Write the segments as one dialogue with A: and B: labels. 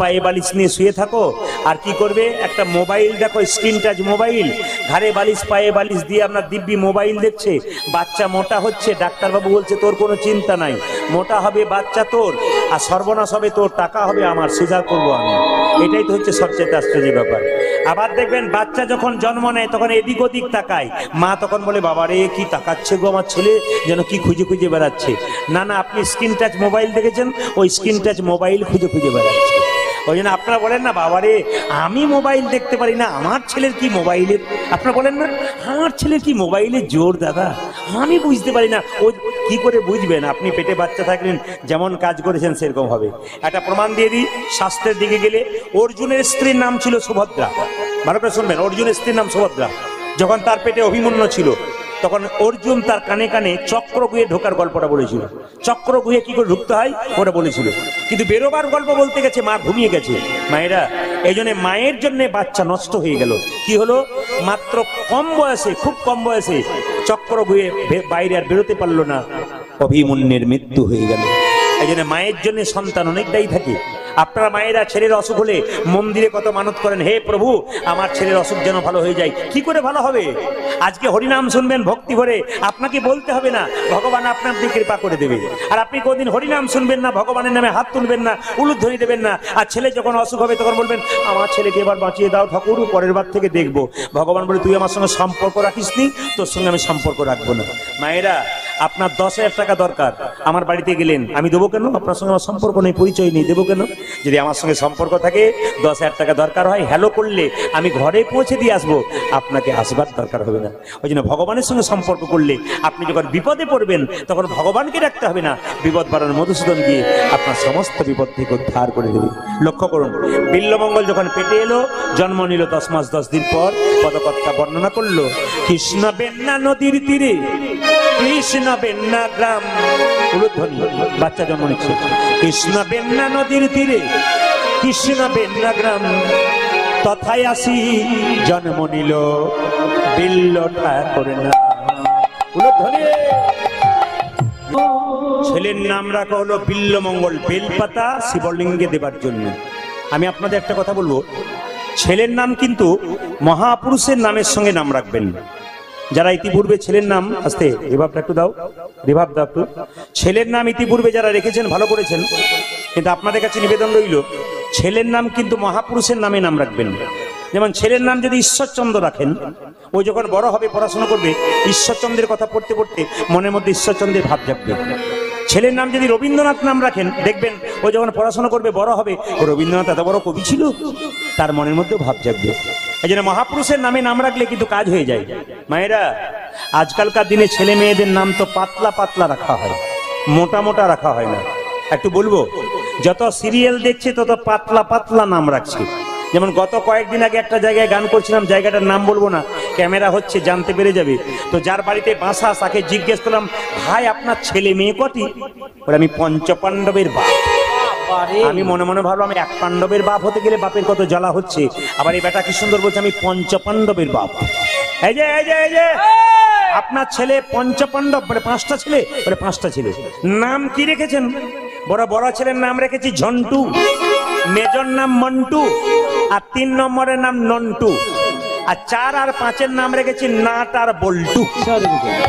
A: পায়ে বালিশ নিয়ে শুয়ে থাকো আর কি করবে, একটা মোবাইল দেখো, স্ক্রিন টাচ মোবাইল, ঘাড়ে বালিশ পায়ে বালিশ দিয়ে আপনার দিব্যি মোবাইল দেখছে। বাচ্চা মোটা হচ্ছে, ডাক্তারবাবু বলছে তোর কোনো চিন্তা নাই, মোটা হবে বাচ্চা তোর, আর সর্বনাশ হবে তোর, টাকা হবে আমার, সিজার করবো আমি। এটাই তো হচ্ছে সবচেয়ে আশ্চর্য ব্যাপার। আবার দেখবেন বাচ্চা যখন জন্ম নেয় তখন এদিক ওদিক তাকায়, মা তখন বলে বাবা রে কি তাকাচ্ছে গো আমার ছেলে, যেন কি খুঁজে খুঁজে বেড়াচ্ছে। না না, আপনি স্ক্রিন টাচ মোবাইল দেখেছেন, ওই স্ক্রিন টাচ মোবাইল খুঁজে খুঁজে বেড়াচ্ছে। ওই জন্য আপনারা বলেন না বাবারে আমি মোবাইল দেখতে পারি না, আমার ছেলের কি মোবাইলের, আপনারা বলেন না আমার ছেলের কি মোবাইলের জোর দাদা, আমি বুঝতে পারি না। ও কি করে বুঝবেন, আপনি পেটে বাচ্চা থাকলেন যেমন কাজ করেছেন সেরকম হবে। একটা প্রমাণ দিয়ে দিই, শাস্ত্রের দিকে গেলে অর্জুনের স্ত্রীর নাম ছিল সুভদ্রা। ভালো করে শুনবেন, অর্জুনের স্ত্রীর নাম সুভদ্রা। যখন তার পেটে অভিমন্যু ছিল তখন অর্জুন তার কানে কানে চক্রগুহে ঢোকার গল্পটা বলেছিল। চক্রগুহে কি করে ঢুকতে হয় ওটা বলেছিল, কিন্তু বেরোবার গল্প বলতে গেছে মা ঘুমিয়ে গেছে। মায়েরা এই জন্য মায়ের জন্য বাচ্চা নষ্ট হয়ে গেল। কি হলো, মাত্র কম বয়সে, খুব কম বয়সে চক্রগুহে বাইরে আর বেরোতে পারলো না, অভিমন্যুর মৃত্যু হয়ে গেল। এই জন্য মায়ের জন্য সন্তান অনেকটাই থাকে। আপনারা মায়েরা ছেলের অসুখ হলে মন্দিরে কত মানত করেন, হে প্রভু আমার ছেলের অসুখ যেন ভালো হয়ে যায়। কি করে ভালো হবে? আজকে হরিনাম শুনবেন ভক্তি ভরে, আপনাকে বলতে হবে না, ভগবান আপনার দিকে কৃপা করে দেবে। আর আপনি কোনদিন হরিনাম শুনবেন না, ভগবানের নামে হাত তুলবেন না, উলুধ্বনি দেবেন না, আর ছেলে যখন অসুখ হবে তখন বলবেন আমার ছেলেকে এবার বাঁচিয়ে দাও ঠাকুর, পরের বার থেকে দেখবো। ভগবান বলে তুই আমার সঙ্গে সম্পর্ক রাখিস নি, তোর সঙ্গে আমি সম্পর্ক রাখবো না। মায়েরা আপনার 10,000 টাকা দরকার, আমার বাড়িতে গেলেন, আমি দেবো কেন? আপনার সঙ্গে আমার সম্পর্ক নেই, পরিচয় নেই, দেবো কেন? যদি আমার সঙ্গে সম্পর্ক থাকে 10,000 টাকা দরকার হয়, হ্যালো করলে আমি ঘরে পৌঁছে দিয়ে আসবো, আপনাকে আসবার দরকার হবে না। ওই জন্য ভগবানের সঙ্গে সম্পর্ক করলে আপনি যখন বিপদে পড়বেন তখন ভগবানকে রাখতে হবে না, বিপদ বাড়ানোর মধুসূদন গিয়ে আপনার সমস্ত বিপদ থেকে উদ্ধার করে দেবে। লক্ষ্য করুন, বিল্লমঙ্গল যখন পেটে এলো, জন্ম নিল 10 মাস 10 দিন পর, পদকথা বর্ণনা করলো, কৃষ্ণ বেন্না নদীর তীরে, কৃষ্ণ বেন্না গ্রাম, উলুধ্বনি, বাচ্চা জন্ম নিচ্ছে, কৃষ্ণ বেন্না নদীর তীরে, কৃষ্ণ বেন্না গ্রাম, তথায় আসি জন্ম নিল বিল্ল ঠাকুর নাম। উলুধ্বনি। ছেলের নাম রাখা হলো বিল্লমঙ্গল, বেলপাতা শিবলিঙ্গে দেবার জন্য। আমি আপনাদের একটা কথা বলবো, ছেলের নাম কিন্তু মহাপুরুষের নামের সঙ্গে নাম রাখবেন। যারা ইতিপূর্বে ছেলের নাম, আস্তে রিভাবটা একটু দাও, রিভাব দাও একটু, ছেলের নাম ইতিপূর্বে যারা রেখেছেন ভালো করেছেন, কিন্তু আপনাদের কাছে নিবেদন রইল ছেলের নাম কিন্তু মহাপুরুষের নামে নাম রাখবেন। যেমন ছেলের নাম যদি ঈশ্বরচন্দ্র রাখেন, ও যখন বড় হবে পড়াশোনা করবে, ঈশ্বরচন্দ্রের কথা পড়তে পড়তে মনের মধ্যে ঈশ্বরচন্দ্রের ভাব জাগবে। ছেলের নাম যদি রবীন্দ্রনাথ নাম রাখেন, দেখবেন ও যখন পড়াশোনা করবে বড় হবে, ও রবীন্দ্রনাথ এত বড় কবি ছিল, তার মনের মধ্যেও ভাব জাগবে। এই জন্য মহাপুরুষের নামে নাম রাখলে কিন্তু কাজ হয়ে যায়। মায়েরা আজকালকার দিনে ছেলে মেয়েদের নাম তো পাতলা পাতলা রাখা হয়, মোটা মোটা রাখা হয় না। একটু বলবো, যত সিরিয়াল দেখছে তত পাতলা পাতলা নাম রাখছে। যেমন গত কয়েকদিন আগে একটা জায়গায় গান করছিলাম, জায়গাটার নাম বলবো না, ক্যামেরা হচ্ছে জানতে পেরে যাবে। তো যার বাড়িতে বাসা, তাকে জিজ্ঞেস করলাম ভাই আপনার ছেলে মেয়ে কটি? বলে আমি পঞ্চপাণ্ডবের বাপ। আমি মনে মনে ভাবলাম আমি 1 পাণ্ডবের বাপ হতে গেলে বাপের কত জ্বালা হচ্ছে, আবার এই বেটা কি সুন্দর বলছে আমি পঞ্চপাণ্ডবের বাপ। এই যে এই যে এই যে আপনার ছেলে পঞ্চপাণ্ডব, বলে 5টা ছেলে, বলে 5টা ছেলে। নাম কি রেখেছেন? বড় ছেলের নাম রেখেছি ঝন্টু, মেজর নাম মন্টু, আর 3 নম্বরের নাম নন্টু, আর 4 আর 5-এর নাম রেখেছি নাট আর বল্টু।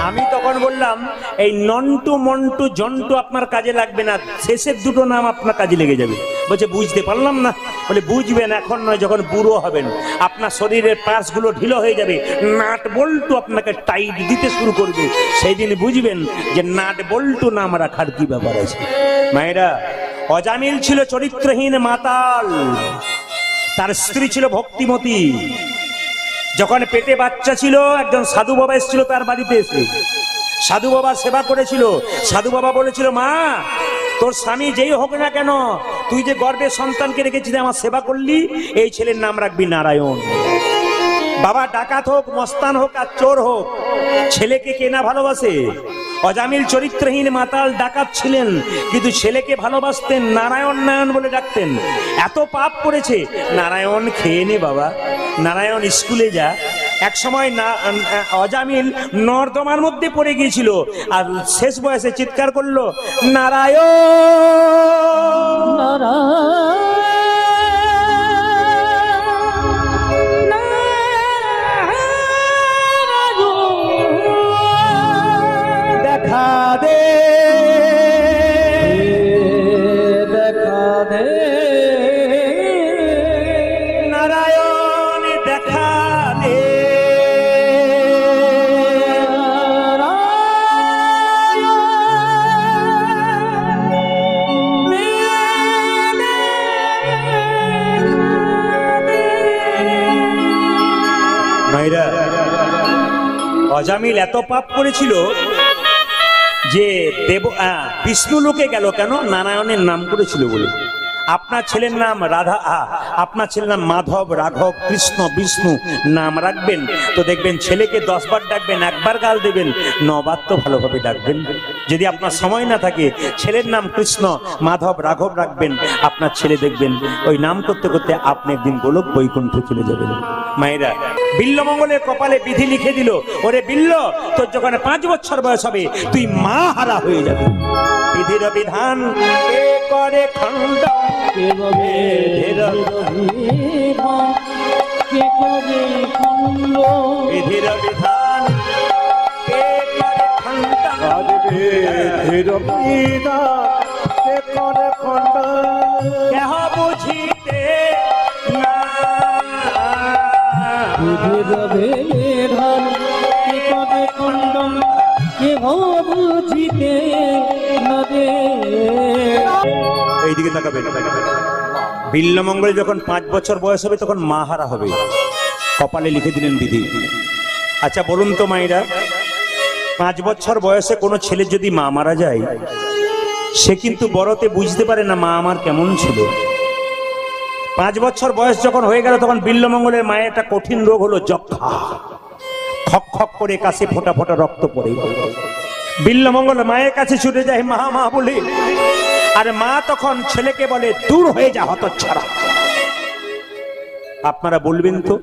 A: আমি তখন বললাম এই নন্টু মন্টু জন্টু আপনার কাজে লাগবে না, শেষের 2টো নাম আপনার কাজে লেগে যাবে। বলছে বুঝতে পারলাম না। বলে বুঝবেন এখন নয়, যখন বুড়ো হবেন আপনার শরীরের পার্টসগুলো ঢিলো হয়ে যাবে, নাট বল্টু আপনাকে টাইট দিতে শুরু করবে, সেই দিন বুঝবেন যে নাট বল্টু নাম রাখার কি ব্যাপার আছে। মায়েরা, অজামিল ছিল চরিত্রহীন মাতাল, তার স্ত্রী ছিল ভক্তিমতী। যখন পেটে বাচ্চা ছিল, একজন সাধু বাবা এসেছিল তার বাড়িতে, এসে সাধু বাবা সেবা করেছিল। সাধু বাবা বলেছিল মা তোর স্বামী যেই হোক না কেন, তুই যে গর্ভে সন্তানকে রেখেছিস আমার সেবা করলি, এই ছেলের নাম রাখবি নারায়ণ। বাবা ডাকাত হোক, মস্তান হোক আর চোর হোক, ছেলেকে কে না ভালোবাসে? অজামিল চরিত্রহীন মাতাল ডাকাত ছিলেন, কিন্তু ছেলেকে ভালোবাসতেন, নারায়ণ নারায়ণ বলে ডাকতেন। এত পাপ করেছে, নারায়ণ খেয়ে নে বাবা, নারায়ণ স্কুলে যা। এক সময় অজামিল নর্দমার মধ্যে পড়ে গিয়েছিল, আর শেষ বয়সে চিৎকার করলো নারায়ণ নারায়ণ। মায়েরা, অজামিল এত পাপ করেছিল যে বিষ্ণু লোকে গেল কেন? নারায়ণের নাম করেছিল বলে। আপনার ছেলের নাম রাধা, আপনার ছেলের নাম মাধব, রাঘব, কৃষ্ণ, বিষ্ণু নাম রাখবেন তো দেখবেন ছেলেকে 10 বার ডাকবেন, একবার গাল দেবেন, 9 বার তো ভালোভাবে ডাকবেন। যদি আপনার সময় না থাকে ছেলের নাম কৃষ্ণ, মাধব, রাঘব রাখবেন, আপনার ছেলে দেখবেন ওই নাম করতে করতে আপনি একদিন গোলক বৈকুণ্ঠে চলে যাবেন। মায়েরা, বিল্লমঙ্গলের কপালে বিধি লিখে দিল, ওরে বিল্ল, তোর যখন 5 বছর বয়স হবে তুই মা হারা হয়ে যাবে। বিধির বিধান কে করে খণ্ড, বিধির বিধান কে করে খণ্ড, বিধির বিধান কে করে খণ্ড, কেহ বুঝিতে না,
B: বিধির বিধান কে করে খণ্ড, কেহ বুঝিতে না দে।
A: এইদিকে তাকাবেন। বিল্লমঙ্গল যখন 5 বছর বয়স হবে তখন মা হারা হবে, কপালে লিখে দিলেন বিধি। আচ্ছা বলুন তো মায়েরা, 5 বছর বয়সে কোনো ছেলের যদি মা মারা যায়, সে কিন্তু বড়তে বুঝতে পারে না মা আমার কেমন ছিল। 5 বছর বয়স যখন হয়ে গেল তখন বিল্লমঙ্গলের মায়ের একটা কঠিন রোগ হলো যক্ষা। খক খক করে কাছে ফোঁটা ফোঁটা রক্ত পড়ে। বিল্লমঙ্গল মায়ের কাছে ছুটে যায় মা মা বলে, আর মা তখন ছেলেকে বলে দূর হয়ে যা হতচ্ছাড়া। আপনারা বলবেন তো,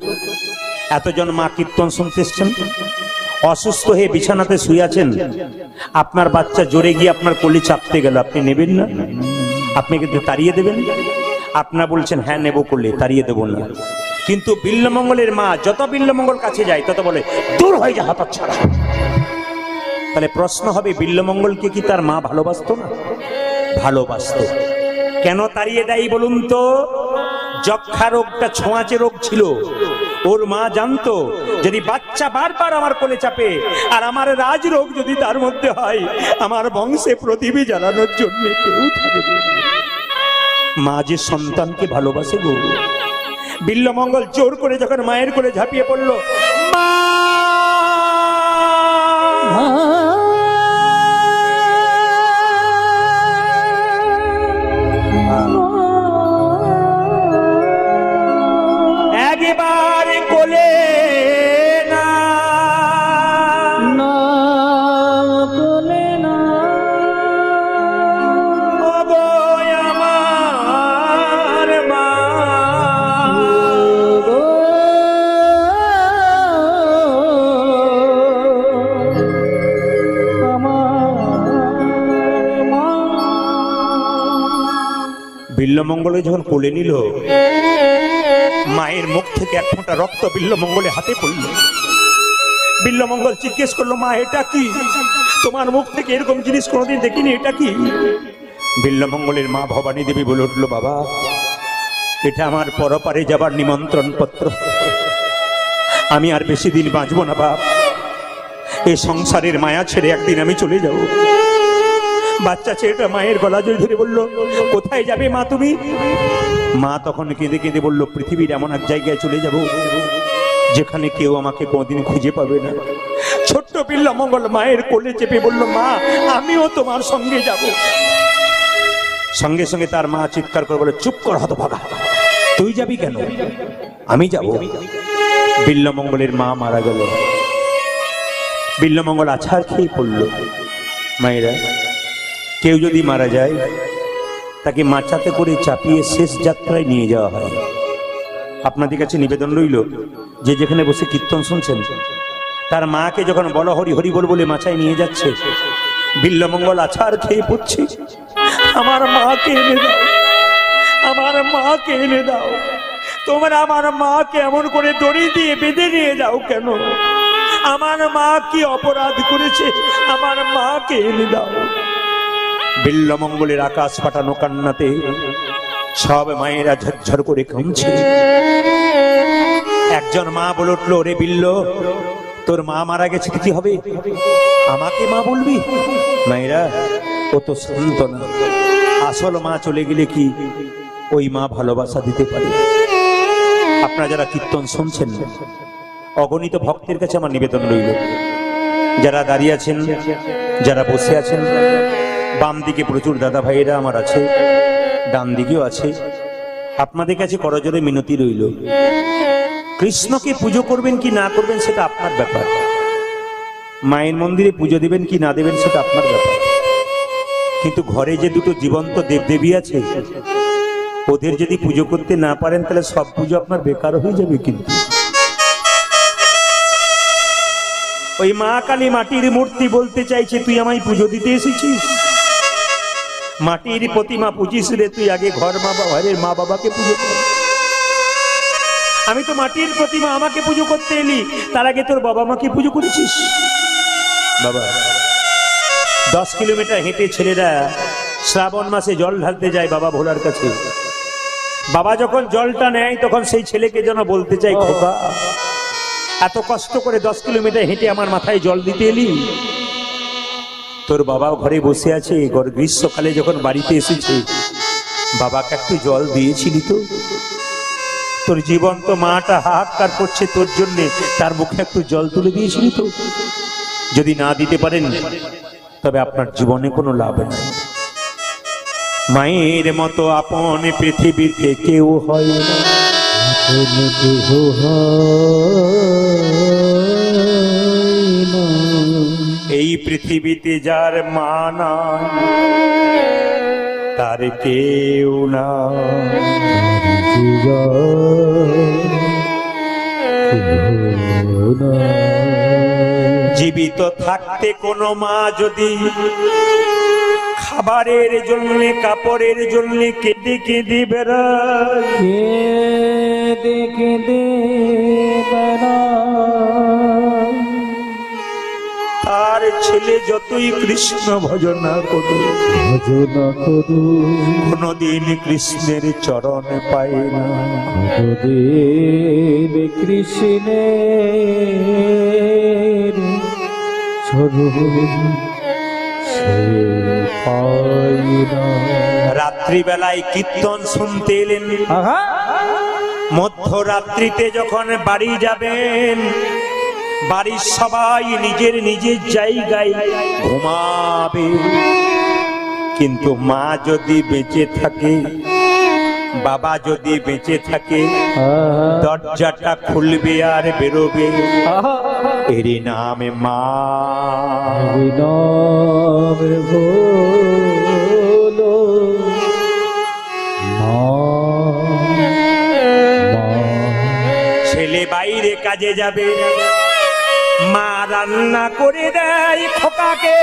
A: এতজন মা কীর্তন শুনতে এসছেন, অসুস্থ হয়ে বিছানাতে শুয়ে আছেন, আপনার বাচ্চা জোরে গিয়ে আপনার কোলে চাপতে গেল, আপনি নেবেন না? আপনি কিন্তু তাড়িয়ে দেবেন? আপনারা বলছেন হ্যাঁ নেব কোলে, তাড়িয়ে দেব না। কিন্তু বিল্লমঙ্গলের মা যত বিল্লমঙ্গল কাছে যায় তত বলে দূর হয়ে যা হতচ্ছাড়া। তাহলে প্রশ্ন হবে, বিল্লমঙ্গলকে কি তার মা ভালোবাসতো না? ভালোবাসতো। কেন তাড়িয়ে দেয় বলুন তো? যক্ষা রোগটা ছোঁয়াচে রোগ ছিল। ওর মা জানতো যদি বাচ্চা বারবার আমার কোলে চাপে আর আমার রাজ রোগ যদি তার মধ্যে হয়, আমার বংশে প্রদীপ জ্বালানোর জন্য কেউ থাকবে না। মা যে সন্তানকে ভালোবাসে গো। বিল্লমঙ্গল জোর করে যখন মায়ের কোলে ঝাঁপিয়ে পড়ল, মা একেবারে কোলে না,
B: কোলে না,
A: ও গো আমার মা, বিল্লমঙ্গলে যখন কোলে নিল, মায়ের মুখ থেকে 1 ফোঁটা রক্ত বিল্লমঙ্গলে হাতে পড়ল। বিল্লমঙ্গল জিজ্ঞেস করলো, মা এটা কি? তোমার মুখ থেকে এরকম জিনিস কোনোদিন দেখিনি, এটা কি? বিল্লমঙ্গলের মা ভবানী দেবী বলে উঠলো, বাবা এটা আমার পরপারে যাবার নিমন্ত্রণ পত্র। আমি আর বেশি দিন বাঁচবো না বাপ, এই সংসারের মায়া ছেড়ে একদিন আমি চলে যাব। বাচ্চা ছেলেটা মায়ের গলা জড়িয়ে ধরে বলল, কোথায় যাবে মা তুমি? মা তখন কেঁদে কেঁদে বলল, পৃথিবীর এমন এক জায়গায় চলে যাব যেখানে কেউ আমাকে কোনোদিন খুঁজে পাবে না। ছোট্ট বিল্লমঙ্গল মায়ের কোলে চেপে বলল, মা আমিও তোমার সঙ্গে যাব। সঙ্গে সঙ্গে তার মা চিৎকার করে বলে, চুপ কর হতভাগা, তুই যাবি কেন? আমি যাব। বিল্লমঙ্গলের মা মারা গেল। বিল্লমঙ্গল আছাড় খেয়ে পড়ল। মায়েরা, কেউ যদি মারা যায় তাকে মাচাতে করে চাপিয়ে শেষ যাত্রায় নিয়ে যাওয়া হয়। আপনাদের কাছে নিবেদন রইল, যে যেখানে বসে কীর্তন শুনছেন, তার মাকে যখন বলো হরি হরি বল বলে মাচায় নিয়ে যাচ্ছে, বিল্লমঙ্গল আছাড় খেয়ে পড়ছে, আমার মাকে এনে দাও, আমার মাকে এনে দাও। তোমরা আমার মাকে এমন করে দড়ি দিয়ে বেঁধে নিয়ে যাও কেন? আমার মা কি অপরাধ করেছে? আমার মাকে এনে দাও। বিল্লমঙ্গলের আকাশ ফাটানো কান্নাতে সব মায়েরা ঝরঝর করে কাঁদছে। একজন মা বলে উঠলো, রে বিল্ল, তোর মা মারা গেছে, কি হবে? আমাকে মা বলবি? মায়েরা, ও তো শান্ত না। আসল মা চলে গেলে কি ওই মা ভালোবাসা দিতে পারে? আপনারা যারা কীর্তন শুনছেন, অগণিত ভক্তের কাছে আমার নিবেদন রইল, যারা দাঁড়িয়ে আছেন, যারা বসে আছেন, বাম দিকে প্রচুর দাদা ভাইয়েরা আমার আছে, ডান দিকেও আছে, আপনাদের কাছে করজোরে মিনতি রইল, কৃষ্ণকে পুজো করবেন কি না করবেন সেটা আপনার ব্যাপার, মায়ের মন্দিরে পুজো দেবেন কি না দেবেন সেটা আপনার ব্যাপার, কিন্তু ঘরে যে দুটো জীবন্ত দেবদেবী আছে ওদের যদি পুজো করতে না পারেন তাহলে সব পুজো আপনার বেকার হয়ে যাবে। কিন্তু ওই মা কালী মাটির মূর্তি বলতে চাইছে, তুই আমায় পুজো দিতে এসেছিস? মাটির প্রতিমা পুজিস রে, তুই আগে ঘরের মা বাবাকে পুজো কর। আমি তো মাটির প্রতিমা, আমাকে পুজো করতে এলি, তার আগে তোর বাবা মাকে পুজো করেছিস? বাবা 10 কিলোমিটার হেঁটে ছেলেরা শ্রাবণ মাসে জল ঢালতে যায় বাবা ভোলার কাছে। বাবা যখন জলটা নেয় তখন সেই ছেলেকে যেন বলতে চাই, খোকা এত কষ্ট করে 10 কিলোমিটার হেঁটে আমার মাথায় জল দিতে এলি? তোর বাবা ঘরে বসে আছে, গ্রীষ্মকালে যখন বাড়িতে এসেছে বাবাকে একটু জল দিয়েছিলি তো? তোর জীবন্ত মাটা হাহাকার করছে তোর জন্য, তার মুখে একটু জল তুলে দিয়েছিলি তো? যদি না দিতে পারেন তবে আপনার জীবনে কোনো লাভ নেই। মায়ের মতো আপন পৃথিবীতে কেউ হয় না, এই পৃথিবীতে যার মা নাই তার কেউ না। জীবিত থাকতে কোনো মা যদি খাবারের জন্য কাপড়ের জন্য কেঁদে কেঁদে বেড়ায়,
B: কেঁদে কেঁদে বেড়ায়,
A: তার ছেলে যতই কৃষ্ণ ভজনা করুক কোনদিন কৃষ্ণের চরণ পায় না।
B: কোনদিন কৃষ্ণের চরণ সে পায় না।
A: রাত্রিবেলায় কীর্তন শুনতে এলেন, মধ্যরাত্রিতে যখন বাড়ি যাবেন বাড়ির সবাই নিজের নিজের জায়গায় ঘুমাবে, কিন্তু মা যদি বেঁচে থাকে, বাবা যদি বেঁচে থাকে, দরজাটা খুলবে আর বেরোবে, এর নামে মা। ছেলে বাইরে কাজে যাবে, মা রান্না করে দেয় খোকাকে,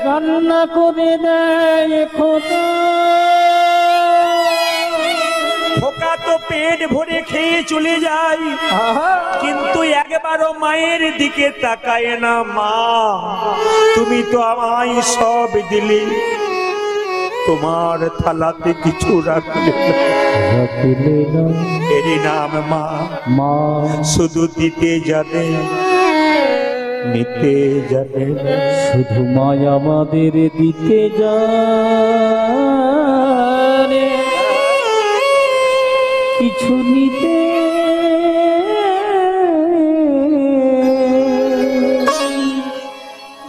B: রান্না করে দেয় খোকা,
A: খোকা তো পেট ভরে খেয়ে চলে যায়, কিন্তু একবারও মায়ের দিকে তাকায় না। মা তুমি তো আমায় সব দিলি, তোমার থালাতে কিছু রাখলে
B: না,
A: এর নাম মা।
B: মা
A: শুধু দিতে জানে, নিতে জানে,
B: শুধু মায়া আমাদের দিতে জানে, কিছু নিতে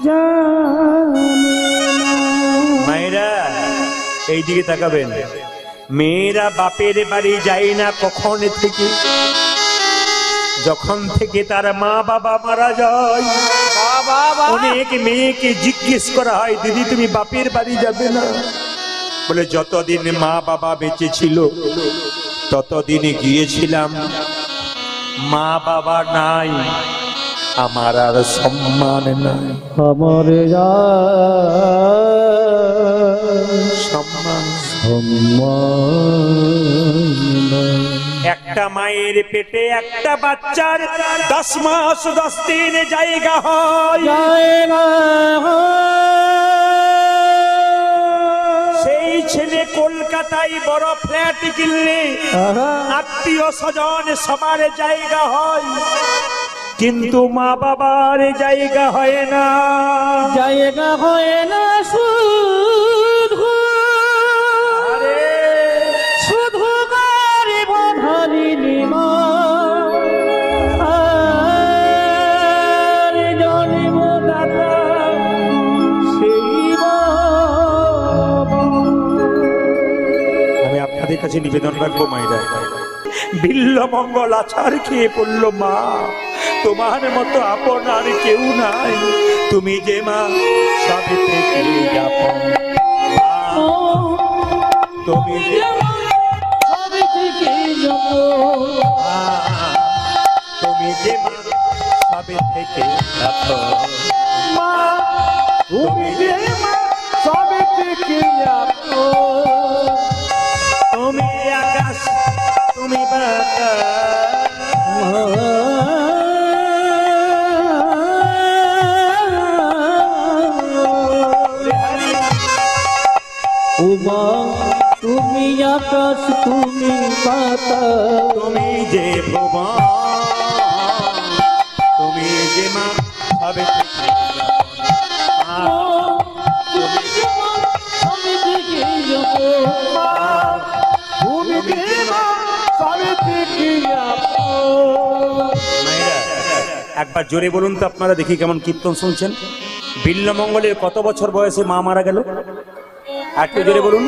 B: জানে না।
A: মায়েরা এই দিকে তাকাবেন, মেয়েরা বাপের বাড়ি যায় না কখন থেকে? যখন থেকে তার মা বাবা মারা যায়। অনেক মেয়েকে জিজ্ঞেস করা হয়, দিদি তুমি বাপের বাড়ি যাবে না? বলে যতদিন মা বাবা বেঁচে ছিল ততদিনে গিয়েছিলাম, মা বাবা নাই, আমার আর সম্মান নাই।
B: আমার
A: সম্মান
B: সম্মান
A: একটা মায়ের পেটে একটা বাচ্চার 10 মাস 10 দিন জায়গা হয়, সেই ছেলে কলকাতায় বড় ফ্ল্যাট কিনলে আত্মীয় স্বজন সবার জায়গা হয়, কিন্তু মা বাবার জায়গা হয় না।
B: জায়গা হয় না শুধু, শুধু গরিব ধরিনি মা,
A: কাছে নিবেদন রাখবো মায়েরা। বিল্লমঙ্গল আছার খেয়ে পড়ল, মা তোমার মতো আপন আর কেউ নাই, তুমি যে মা সবে থেকে আপন, মা, তুমি যে
B: সবে থেকে যত
A: মা, তুমি যে মা সবে থেকে আপন,
B: মা, তুমি যে মা সবে থেকে আপন।
A: তুমি আকাশ তুমি বাতাস,
B: উমা তুমি আকাশ তুমি বাতাস,
A: তুমি যে ভুবন, তুমি যে মা সবে থেকে আপন,
B: তুমি যে মা সবে থেকে আপন। তুমি যে মা সবে থেকে আপন।
A: মায়েরা, একবার জোরে বলুন তো আপনারা, দেখি কেমন কীর্তন শুনছেন। বিল্লমঙ্গলের কত বছর বয়সে মা মারা গেল? একটু জোরে বলুন।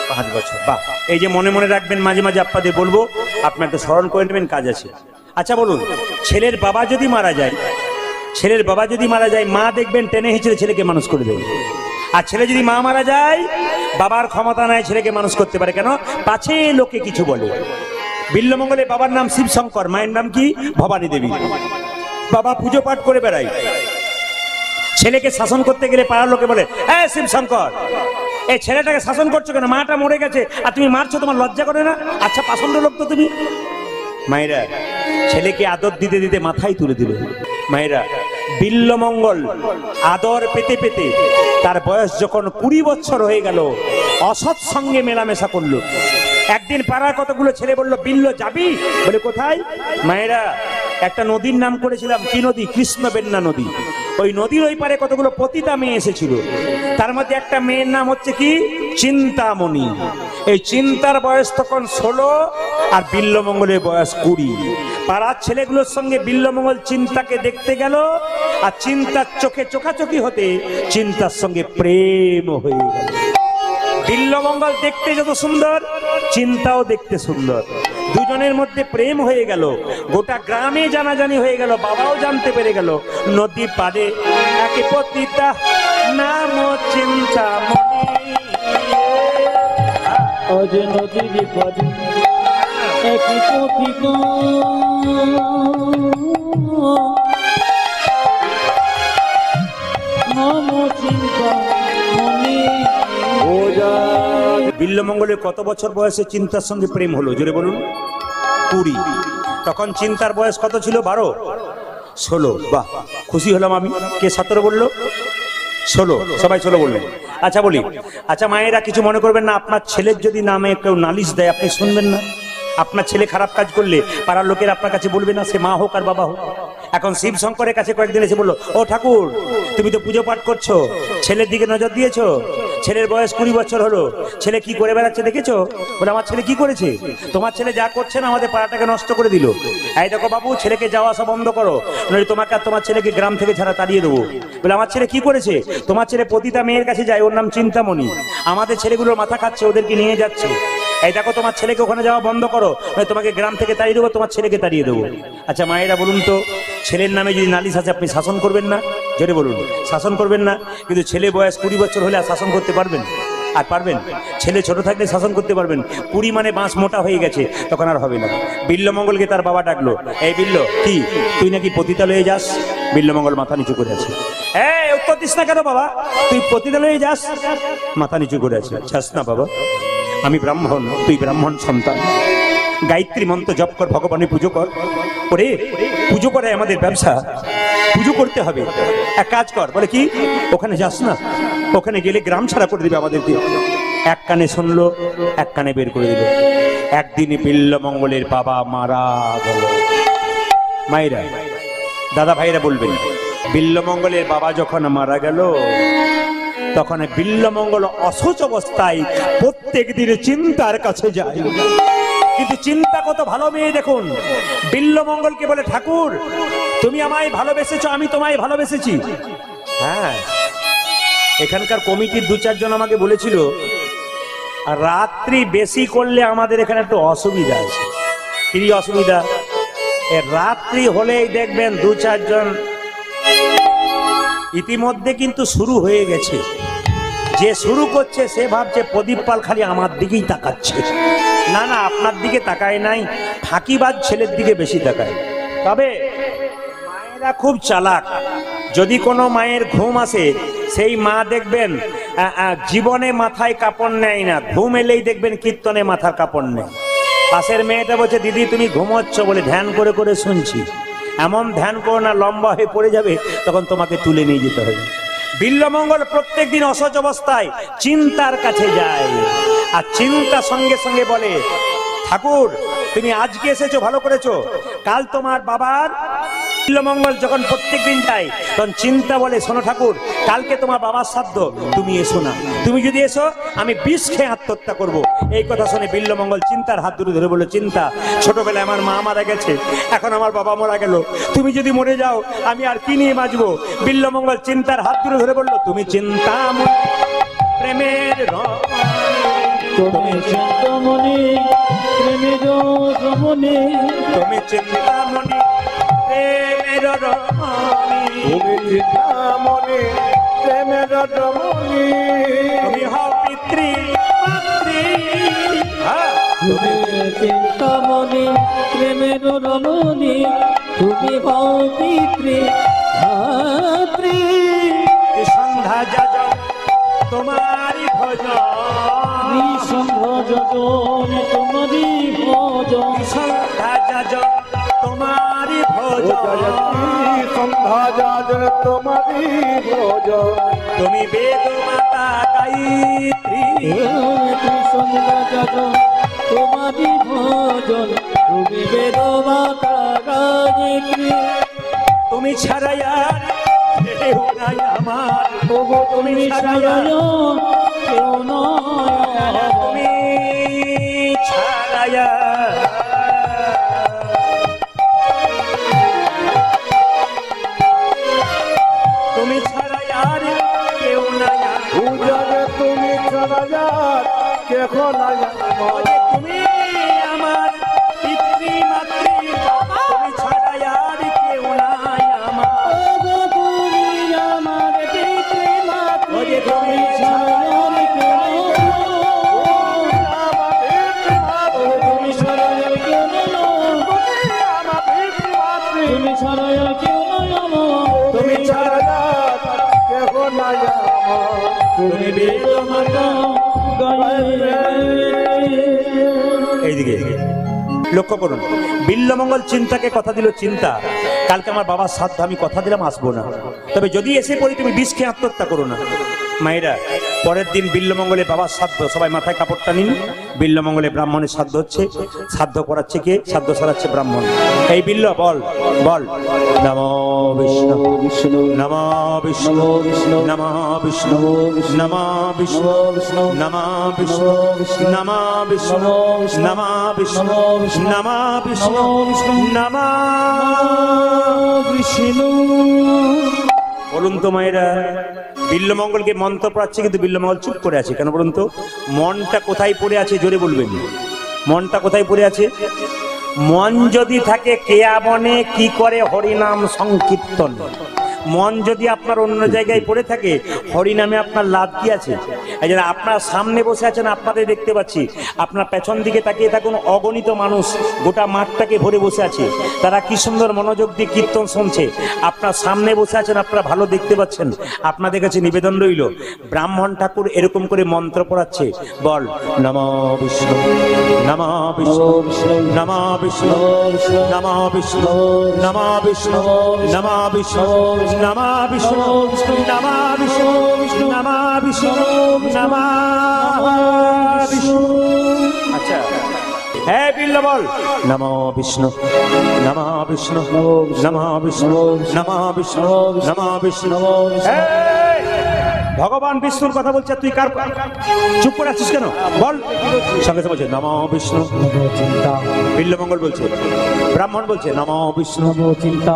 A: 5 বছর। বাহ, এই যে মনে মনে রাখবেন, মাঝে মাঝে আপনাদের বলবো, আপনার তো স্মরণ করে নেবেন, কাজ আছে। আচ্ছা বলুন, ছেলের বাবা যদি মারা যায়, ছেলের বাবা যদি মারা যায়, মা দেখবেন টেনে হিচড়ে ছেলেকে মানুষ করে দেবে। আর ছেলে যদি মা মারা যায়, বাবার ক্ষমতা নাই ছেলেকে মানুষ করতে পারে, কেন? পাছে লোকে কিছু বলে। বিল্লমঙ্গলের বাবার নাম শিবশঙ্কর, মায়ের নাম কি? ভবানী দেবী। বাবা পুজো পাঠ করে বেড়ায়, ছেলেকে শাসন করতে গেলে পাড়ার লোকে বলে, হ্যাঁ শিবশঙ্কর, এই ছেলেটাকে শাসন করছো কেন? মাটা মরে গেছে আর তুমি মারছো, তোমার লজ্জা করে না? আচ্ছা পাষণ্ড লোক তো তুমি। মায়েরা, ছেলেকে আদর দিতে দিতে মাথায় তুলে দিল। মায়েরা, বিল্লমঙ্গল আদর পেতে পেতে তার বয়স যখন 20 বছর হয়ে গেল, অসৎ সঙ্গে মেলামেশা করলো। একদিন পাড়ার কতগুলো ছেলে বলল, বিল্ল যাবি? বলে কোথায়? মায়েরা, একটা নদীর নাম করেছিলাম, কি নদী? কৃষ্ণবেন্না নদী। ওই নদীর ওই পারে কতগুলো পতিতা মেয়ে এসেছিল, তার মধ্যে একটা মেয়ের নাম হচ্ছে কি? চিন্তামণি। এই চিন্তার বয়স তখন 16 আর বিল্লমঙ্গলের বয়স 20। পাড়ার ছেলেগুলোর সঙ্গে বিল্লমঙ্গল চিন্তাকে দেখতে গেল, আর চিন্তার চোখে চোখাচোখি হতে চিন্তার সঙ্গে প্রেম হয়ে গেল। বিল্লমঙ্গল দেখতে যত সুন্দর, চিন্তাও দেখতে সুন্দর, দুজনের মধ্যে প্রেম হয়ে গেল। গোটা গ্রামে জানাজানি হয়ে গেল, বাবাও জানতে পেরে গেল। নদী পাড়ে একে পতিতা নাম চিন্তামণি,
B: আজ নদীর পাড়ে একই পথিকা, নাম চিন্তামণি।
A: বিল্লমঙ্গলের কত বছর বয়সে চিন্তার সঙ্গে প্রেম হলো? জোরে বলুন। 20। তখন চিন্তার বয়স কত ছিল? 12, 16। বাহ, খুশি হলাম আমি। কে 17 বললো? 16, সবাই 16 বললেন। আচ্ছা বলি, আচ্ছা মায়েরা কিছু মনে করবেন না, আপনার ছেলের যদি নামে কেউ নালিশ দেয়, আপনি শুনবেন না? আপনার ছেলে খারাপ কাজ করলে পাড়ার লোকের আপনার কাছে বলবে না, সে মা হোক আর বাবা হোক? এখন শিব শঙ্করের কাছে কয়েকদিন এসে বললো, ও ঠাকুর, তুমি তো পুজো পাঠ করছো, ছেলের দিকে নজর দিয়েছো, ছেলের বয়স 20 বছর হলো, ছেলে কি করে বেড়াচ্ছে দেখেছো? বলে, আমার ছেলে কি করেছে? তোমার ছেলে যা করছে না, আমাদের পাড়াটাকে নষ্ট করে দিল। এই দেখো বাবু, ছেলেকে যাওয়া আসা বন্ধ করো, নইলে তোমাকে আর তোমার ছেলেকে গ্রাম থেকে ছাড়া তাড়িয়ে দেবো। বলে, আমার ছেলে কি করেছে? তোমার ছেলে পতিতা মেয়ের কাছে যায়, ওর নাম চিন্তামণি, আমাদের ছেলেগুলোর মাথা খাচ্ছে, ওদেরকে নিয়ে যাচ্ছে। এই দেখো, তোমার ছেলেকে ওখানে যাওয়া বন্ধ করো, নয় তোমাকে গ্রাম থেকে তাড়িয়ে দেবো, তোমার ছেলেকে তাড়িয়ে দেবো। আচ্ছা মায়েরা বলুন তো, ছেলের নামে যদি নালিশ আছে, আপনি শাসন করবেন না? জোরে বলুন, শাসন করবেন না? কিন্তু ছেলে বয়স 20 বছর হলে আর শাসন করতে পারবেন? আর পারবেন? ছেলে ছোট থাকলে শাসন করতে পারবেন, 20 মানে বাঁশ মোটা হয়ে গেছে, তখন আর হবে না। বিল্লমঙ্গলকে তার বাবা ডাকলো, এই বিল্ল, কি তুই নাকি পতিতালয়ে যাস? বিল্লমঙ্গল মাথা নিচু করে আছে। এই উত্তর দিস না কেন বাবা? তুই পতিতালয়ে যাস? মাথা নিচু করে আছে। যাস না বাবা, আমি ব্রাহ্মণ, তুই ব্রাহ্মণ সন্তান, গায়ত্রী মন্ত্র জপ কর, ভগবানের পুজো কর। ওরে, পুজো করে আমাদের ব্যবসা, পুজো করতে হবে। এক কাজ কর, বলে কি? ওখানে যাস না, ওখানে গেলে গ্রাম ছাড়া করে দিবে আমাদেরকে। এক কানে শুনলো, এক কানে বের করে দিল। একদিনে বিল্লমঙ্গলের বাবা মারা গেল। মায়েরা, দাদা ভাইরা বলবেন, বিল্লমঙ্গলের বাবা যখন মারা গেল, তখন বিল্লমঙ্গল অসুচ অবস্থায় প্রত্যেক দিন চিন্তার কাছে যায়। কিন্তু চিন্তা কত ভালো মেয়ে দেখুন, বিল্লমঙ্গলকে বলে, ঠাকুর তুমি আমায় ভালোবেসেছো, আমি তোমায় ভালোবেসেছি। হ্যাঁ, এখানকার কমিটির 2-4 জন আমাকে বলেছিল আর রাত্রি বেশি করলে আমাদের এখানে একটু অসুবিধা আছে। কি অসুবিধা? রাত্রি হলেই দেখবেন 2-4 জন ইতিমধ্যে কিন্তু শুরু হয়ে গেছে। যে শুরু করছে সে ভাবছে প্রদীপ পাল খালি আমার দিকেই তাকাচ্ছে। না না, আপনার দিকে তাকায় নাই, ফাঁকিবাজ ছেলের দিকে বেশি তাকায়। তবে মায়েরা খুব চালাক। যদি কোনো মায়ের ঘুম আসে, সেই মা দেখবেন জীবনে মাথায় কাপড় নেয় না, ঘুম এলেই দেখবেন কীর্তনে মাথার কাপড় নেই। পাশের মেয়েটা বলছে, দিদি তুমি ঘুমোচ্ছ, বলে ধ্যান করে করে শুনছি। এমন ধ্যান করো না লম্বা হয়ে পড়ে যাবে, তখন তোমাকে তুলে নিয়ে যেতে হবে। বিল্বমঙ্গল প্রত্যেক দিন অসহজ অবস্থায় চিন্তার কাছে যায়, আর চিন্তা সঙ্গে সঙ্গে বলে, ঠাকুর তুমি আজকে এসেছো ভালো করেছো, কাল তোমার বাবার। বিল্বমঙ্গল যখন প্রত্যেক দিন যায়, তখন চিন্তা বলে, শোনো ঠাকুর, কালকে তোমার বাবার শ্রাদ্ধ, তুমি এসো না। তুমি যদি এসো আমি বিষ খেয়ে আত্মহত্যা করব। এই কথা শুনে বিল্বমঙ্গল চিন্তার হাত ধরে বলে, চিন্তা ছোটবেলায় আমার মা মারা গেছে, এখন আমার বাবা মারা গেল, তুমি যদি মরে যাও আমি আর কি নিয়ে বাঁচবো? বিল্বমঙ্গল চিন্তার হাত ধরে বললো, তুমি চিন্তা প্রেমের
B: তুমি চিন্তামণি প্রেমের রমণী,
A: তুমি চিন্তামণি প্রেমের রমণী,
C: তুমি চিন্তামণি প্রেমের রমণী,
A: তুমি হও পিতৃ মাতৃ।
B: তুমি চিন্তামণি প্রেমের রমণী, তুমি হও পিতৃ মাতৃ।
A: সন্ধ্যা যাজ তোমারি ভজন,
B: সন্ধ্যা যজন তোমারি ভজন,
A: সন্ধ্যা যাজ তোমারি ভজন,
C: সন্ধ্যা যাজন তোমারি ভোজন,
A: তুমি বেদ মাতা গায়ত্রী,
B: সন্ধ্যা যজন তোমারি ভজন, তুমি বেদ মাতা গায়ত্রী।
A: তুমি ছাড়া আর কেউ নাই আমার,
B: ওগো তুমি ছাড়া কেউ নয়,
A: তুমি ছাড়া তুমি ছাড়া আর কেউ নাই,
C: পূজারে তুমি ছাড়া যার কেহ নাই আমার,
A: তুমি আমার পিতৃ মাতৃ, তুমি ছাড়া আর কেউ নাই আমার।
B: ওগো তুমি আমার পিতৃ মাতৃ,
A: ওরে তুমি
B: ছাড়া কেউ নয়,
C: আমার পিতৃমাতৃ,
B: তুমি ছাড়া কেউ নয়,
C: আমার পিতৃমাতৃ,
B: তুমি ছাড়া কেউ নয় আমার,
C: তুমি ছাড়া যার কেহ নাই আমার,
B: তুমি বেদ মাতা গায়ত্রী।
A: এইদিকে লক্ষ্য করুন, বিল্বমঙ্গল চিন্তাকে কথা দিল, চিন্তা কালকে আমার বাবার শ্রাদ্ধ, আমি কথা দিলাম আসবো না, তবে যদি এসে পড়ি তুমি বিষ খেয়ে আত্মহত্যা করো না। মায়েরা, পরের দিন বিল্বমঙ্গলে বাবার শ্রাদ্ধ, সবাই মাথায় কাপড়টা নিন। বিল্বমঙ্গলে ব্রাহ্মণের শ্রাদ্ধ হচ্ছে, শ্রাদ্ধ করাচ্ছে কে? শ্রাদ্ধ সারাচ্ছে ব্রাহ্মণ। এই বিল্ল বল বল, নমো বিষ্ণু
B: বিষ্ণু
A: নমো বিষ্ণু
B: নমো বিষ্ণু
A: নমো বিষ্ণু
B: নমো বিষ্ণু
A: নমো বিষ্ণু
B: নমো বিষ্ণু
A: নমো বিষ্ণু নমো বিষ্ণু নমো বিষ্ণু নমো বিষ্ণু নমো
B: বিষ্ণু।
A: বলুন তো মায়েরা, বিল্বমঙ্গলকে মন্ত্র পড়াচ্ছে, কিন্তু বিল্বমঙ্গল চুপ করে আছে কেন বলুন তো? মনটা কোথায় পড়ে আছে জোরে বলবেন, মনটা কোথায় পড়ে আছে? মন যদি থাকে কেয়া বনে কি করে হরিনাম সংকীর্তন। মন যদি আপনার অন্য জায়গায় পড়ে থাকে, হরিনামে আপনার লাভ কি আছে? এই যে আপনার সামনে বসে আছেন, আপনাদের দেখতে পাচ্ছি, আপনার পেছন দিকে তাকিয়ে থাকুন, অগণিত মানুষ গোটা মাঠটাকে ভরে বসে আছে, তারা কি সুন্দর মনোযোগ দিয়ে কীর্তন শুনছে। আপনার সামনে বসে আছেন, আপনারা ভালো দেখতে পাচ্ছেন। আপনাদের কাছে নিবেদন রইল, ব্রাহ্মণ ঠাকুর এরকম করে মন্ত্র পড়াচ্ছে, বল নমো বিষ্ণু নমো বিষ্ণু নমো বিষ্ণু নমো বিষ্ণু নমো বিষ্ণু নমো বিষ্ণু নমো বিষ্ণু নমো বিষ্ণু নমো বিষ্ণু নমো বিষ্ণু। আচ্ছা, হ্যাঁ বিল্ল বল, নমো বিষ্ণু নমো বিষ্ণু নমো বিষ্ণু নমো বিষ্ণু নমো বিষ্ণু। ভগবান বিষ্ণুর কথা বলছে, তুই কার চুপ করে আছিস কেন? বল। সঙ্গে সঙ্গে বলছে নমো বিষ্ণু।
C: নমো চিন্তা,
A: বিল্লমঙ্গল বলছে, ব্রাহ্মণ বলছে নমো বিষ্ণু,
C: নমো চিন্তা,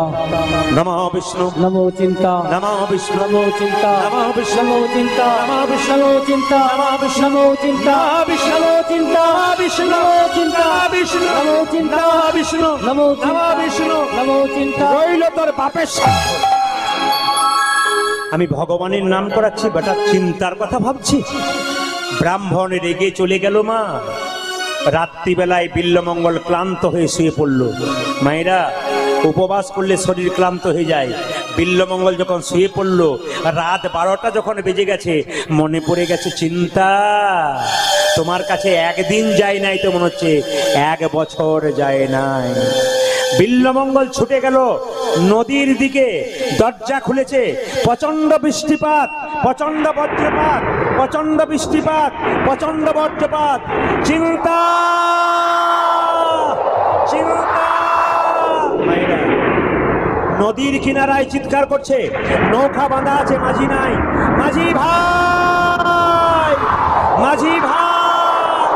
A: নমো বিষ্ণু,
C: নমো চিন্তা,
A: নমো বিষ্ণু,
C: নমো চিন্তা,
A: নমো বিষ্ণু,
C: নমো চিন্তা,
A: নমো বিষ্ণু,
C: নমো চিন্তা,
A: নমো বিষ্ণু,
C: নমো চিন্তা,
A: বিষ্ণু,
C: নমো চিন্তা,
A: বিষ্ণু,
C: নমো চিন্তা,
A: বিষ্ণু,
C: নমো চিন্তা,
A: বিষ্ণু,
C: নমো চিন্তা,
A: বিষ্ণু,
C: নমো চিন্তা।
A: রইল তোর বাপের সাথে। আমি ভগবানের নাম করাচ্ছি, বেটা চিন্তার কথা ভাবছি। ব্রাহ্মণ রেগে চলে গেল মা। রাত্রিবেলায় বিল্লমঙ্গল ক্লান্ত হয়ে শুয়ে পড়ল। মায়েরা, উপবাস করলে শরীর ক্লান্ত হয়ে যায়। বিল্লমঙ্গল যখন শুয়ে পড়ল, রাত 12টা যখন বেজে গেছে, মনে পড়ে গেছে চিন্তা। তোমার কাছে একদিন যায় নাই তো মনে হচ্ছে 1 বছর যায় নাই। বিল্লমঙ্গল ছুটে গেল নদীর দিকে। দরজা খুলেছে, প্রচন্ড বৃষ্টিপাত, প্রচন্ড বজ্রপাত, প্রচন্ড বৃষ্টিপাত, প্রচন্ড বজ্রপাত। চিন্তা, চিন্তা। মায়েরা নদীর কিনারায় চিৎকার করছে, নৌকা বাঁধা আছে, মাঝি নাই। মাঝি ভাই, মাঝি ভাই।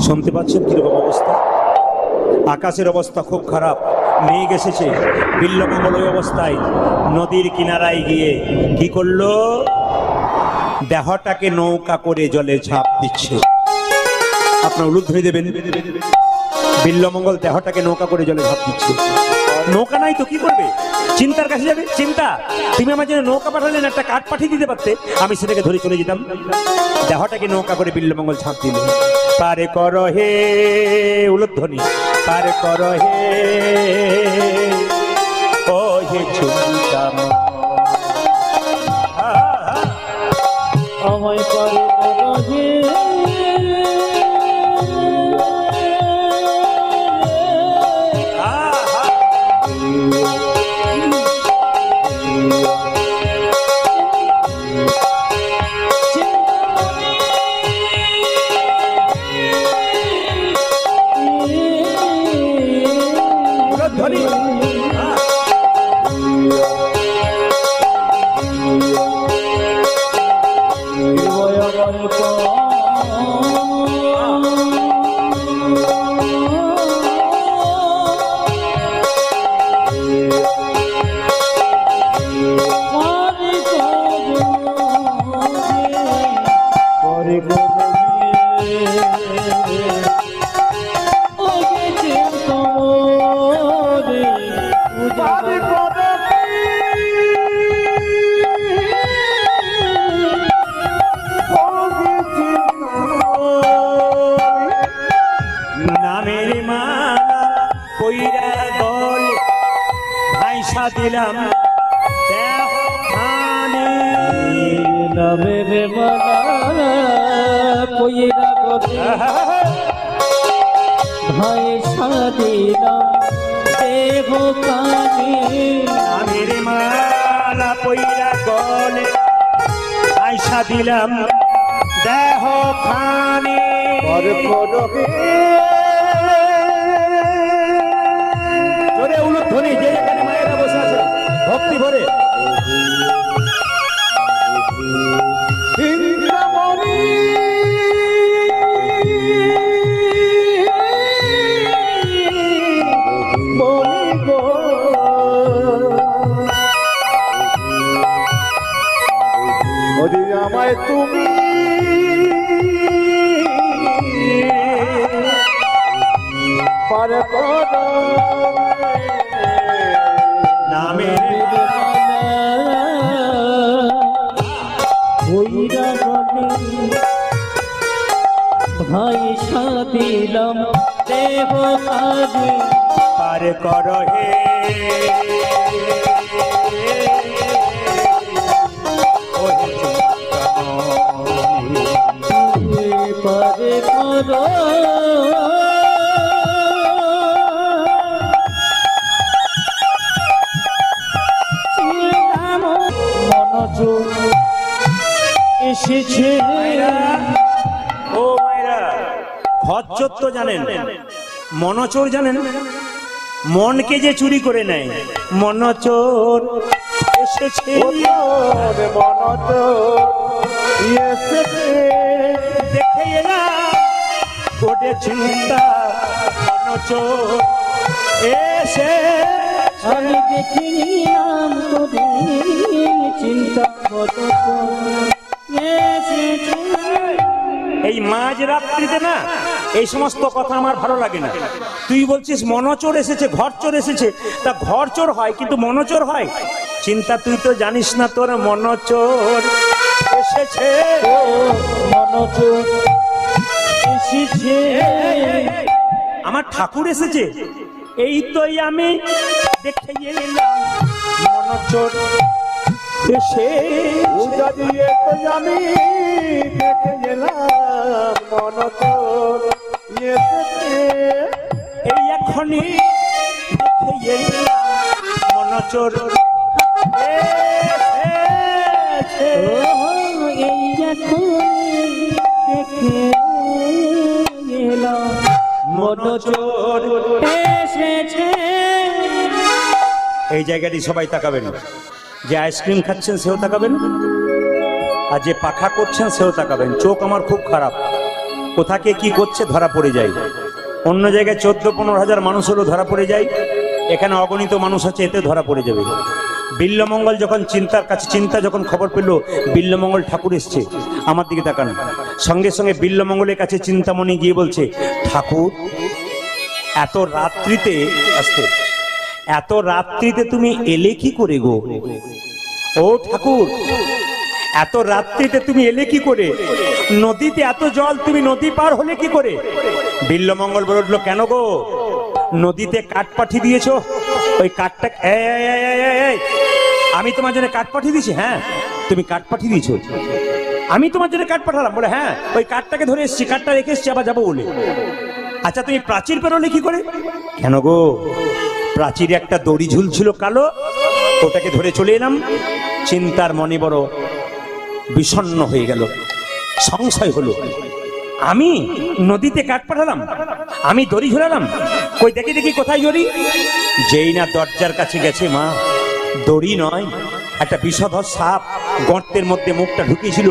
A: শুনতে পাচ্ছেন কিরকম অবস্থা? আকাশের অবস্থা খুব খারাপ, মেঘ এসেছে। বিল্লমঙ্গল ওই অবস্থায় নদীর কিনারায় গিয়ে কি করলো? দেহটাকে নৌকা করে জলে ঝাঁপ দিচ্ছে। আপনার উলুধ্বনি দেবেন। বিল্লমঙ্গল দেহটাকে নৌকা করে জলে ঝাঁপ দিচ্ছে। নৌকা নাই তো কি করবে? চিন্তার কাছে যাবে। চিন্তা, তুমি আমার জন্য নৌকা পাঠালেন, একটা কাঠ পাঠিয়ে দিতে পারতে, আমি সেটাকে ধরে চলে যেতাম। দেহটাকে নৌকা করে বিল্লমঙ্গল ঝাঁপ দিল। পারে কর হে, উলুধ্বনি, পারে কর হে, ও হে চিন্তা।
C: আমায় পারে করো হে,
A: উলুধ্বনি। নামের মালা কইরা গলে ভাইসা দিলাম দেহ খানে।
C: নামের মালা কইরা গলে ভাইসা দিলাম দেহ খানে।
A: নামের মালা কইরা গলে ভাইসা দিলাম দেহ খানে। জোরে উলুধ্বনি, যে এখানে মায়েরা বসে আছে ভক্তি ভরে।
C: ইন্দ্রমণি মণি গো, যদি আমায় তুমি পারে করো
A: নামের
C: ভাই দিলাম দেহ কাজে
A: পার কর হে,
C: পারে করো মনোযোগ এসেছে।
A: ও মায়েরা, হজ্জত তো জানেন, মনচোর জানেন, মনকে যে চুরি করে নেয়, মনচোর এসেছে
C: ওরে মনোজোর এসেছে
A: দেখে এলাম গোটে চিন্তা মনোচোর এসে
B: আমি দেখে নিলাম তোদের চিন্তা কত এসেছে।
A: এই মাঝ রাত্রিতে না এই সমস্ত কথা আমার ভালো লাগে না। তুই বলছিস মনোচোর এসেছে, ঘর চোর এসেছে, তা ঘর চোর হয় কিন্তু মনোচোর হয়? চিন্তা তুই তো জানিস না তোর মনোচোর এসেছে।
B: ও মনোযোগ এসেছে,
A: আমার ঠাকুর এসেছে, এই তো আমি দেখে এলাম মনোচোর এসে।
C: পূজা দিয়ে তো আমি দেখে গেলাম মনোজোর এসেছে
A: এই এখনই দেখে এলাম মনোচোর এসেছে।
B: ও এই এখনই দেখে এলাম মনোযোগ এসেছে।
A: এই জায়গাটি সবাই তাকাবেন, যে আইসক্রিম খাচ্ছেন সেও তাকাবেন, আর যে পাখা করছেন সেও তাকাবেন। চোখ আমার খুব খারাপ, কোথাকে কি করছে ধরা পড়ে যায়। অন্য জায়গায় 14-15 হাজার মানুষ হলেও ধরা পড়ে যায়, এখানে অগণিত মানুষ আছে, এতে ধরা পড়ে যাবে। বিল্লমঙ্গল যখন চিন্তা যখন খবর পেল বিল্লমঙ্গল ঠাকুর এসছে, আমার দিকে তাকান, সঙ্গে সঙ্গে বিল্লমঙ্গলের কাছে চিন্তামণি গিয়ে বলছে, ঠাকুর এত রাত্রিতে আসতে, এত রাত্রিতে তুমি এলে কি করে গো? ও ঠাকুর এত রাত্রিতে তুমি এলে কি করে? নদীতে এত জল, তুমি নদী পার হলে কি করে? বিল্লমঙ্গল বলে উঠলো, কেন গো নদীতে কাঠ পাঠিয়ে দিয়েছো? ওই কাঠটা আমি তোমার জন্য কাঠ পাঠিয়ে দিয়েছি। হ্যাঁ তুমি কাঠ পাঠিয়ে দিয়েছো, আমি তোমার জন্য কাঠ পাঠালাম। বলে হ্যাঁ ওই কাঠটাকে ধরে এসছি, কাঠটা রেখে এসছি, আবার যাবো বলে। আচ্ছা তুমি প্রাচীর পেরোলে কি করে? কেন গো প্রাচীরে একটা দড়ি ঝুলছিল কালো, ওটাকে ধরে চলে এলাম। চিন্তার মনে বড় বিষণ্ণ হয়ে গেল, সংশয় হলো, আমি নদীতে কাঠ পাঠালাম, আমি দড়ি ঝুলালাম, কই দেখি দেখি কোথায় দড়ি? যেই না দরজার কাছে গেছে, মা দড়ি নয়, একটা বিষধর সাপ গর্তের মধ্যে মুখটা ঢুকিয়েছিল,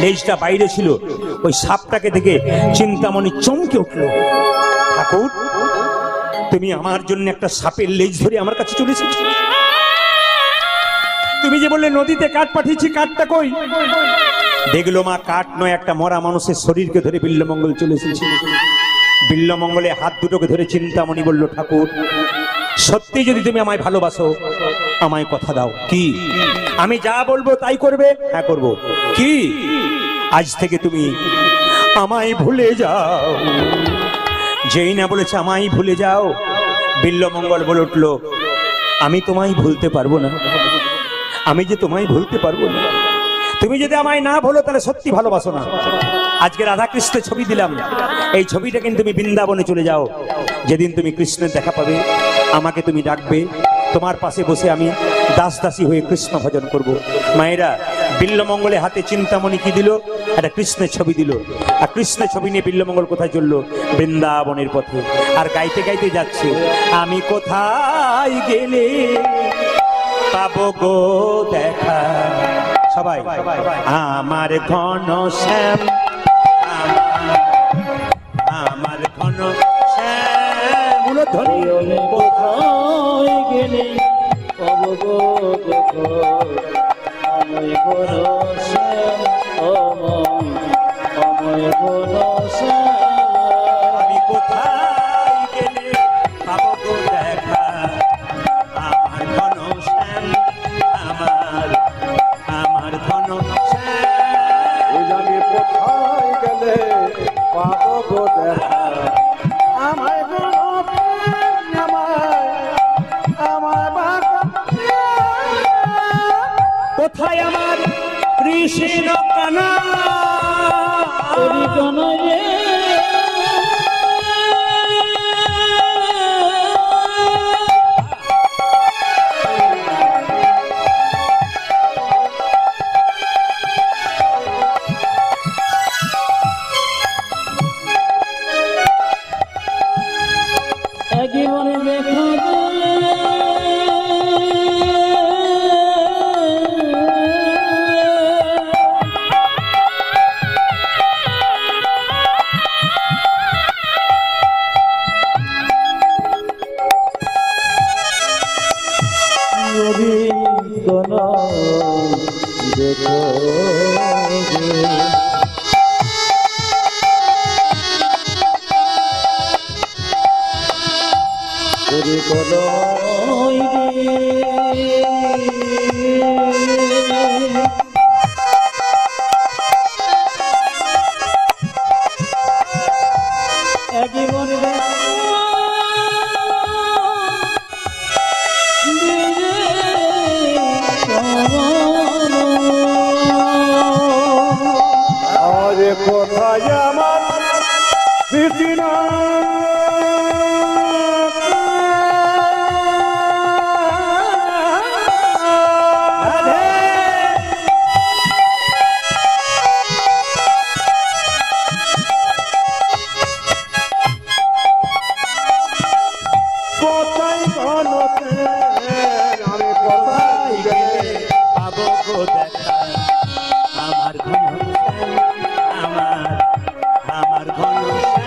A: লেজটা বাইরে ছিল। ওই সাপটাকে দেখে চিন্তামণি চমকে উঠলো, ঠাকুর তুমি আমার জন্য একটা সাপের লেজ ধরে আমার কাছে চলে এসেছো? তুমি যে বললে নদীতে কাঠ পাঠিয়েছি, কাঠটা কই? দেখলো মা কাঠ নয়, একটা মরা মানুষের শরীরকে ধরে বিল্লমঙ্গল চলে এসেছে। বিল্লমঙ্গলে হাত দুটোকে ধরে চিন্তামণি বলল, ঠাকুর সত্যি যদি তুমি আমায় ভালোবাসো আমায় কথা দাও। কি? আমি যা বলবো তাই করবে? হ্যাঁ করব। কি? আজ থেকে তুমি আমায় ভুলে যাও। যেই না বলেছে আমায় ভুলে যাও, বিল্লমঙ্গল বলে উঠল, আমি তোমায় ভুলতে পারবো না, আমি যে তোমায় ভুলতে পারবো না। তুমি যদি আমায় না ভুলো তাহলে সত্যি ভালোবাসো না। আজকে রাধা কৃষ্ণের ছবি দিলাম, এই ছবিটা কিন্তু তুমি বৃন্দাবনে চলে যাও। যেদিন তুমি কৃষ্ণের দেখা পাবে আমাকে তুমি ডাকবে, তোমার পাশে বসে আমি দাস দাসী হয়ে কৃষ্ণ ভজন করব। মায়েরা বিল্লমঙ্গলে হাতে চিন্তামণি কি দিল? একটা কৃষ্ণের ছবি দিল। আর কৃষ্ণের ছবি নিয়ে বিল্লমঙ্গল কোথায় চললো? বৃন্দাবনের পথে। আর গাইতে গাইতে যাচ্ছে, আমি কোথায় গেলে পাবো গো দেখা। সবাই আমার ঘন শ্যাম, আমার ঘন শ্যাম ধ্বনি।
B: কোথায় গেলে পাবো গো দেখো, আমায় ভরসা, আমায় ভরসা।
A: আমি কোথায় গেলে পাবো গো দেখা, আমার ঘন শ্যাম, আমার ঘন শ্যাম।
C: আমি কোথায় গেলে পাবো গো দেখা, আমায় গো
A: কোথায় আমার কৃষ্ণ কানা?
B: জীবনে দেখা দেখো গে। ওরে কলই রে জীবন
C: আজ কোথায় আমার কৃষ্ণা কোথায় ঘনতে আমি কোথায় গেলে
A: পাবো গো দেখা আমার ঘনশ্যাম, আমার ঘনশ্যাম।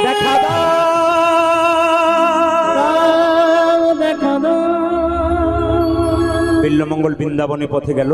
A: দেখা দাও। বিল্লমঙ্গল বৃন্দাবনে পথে গেল।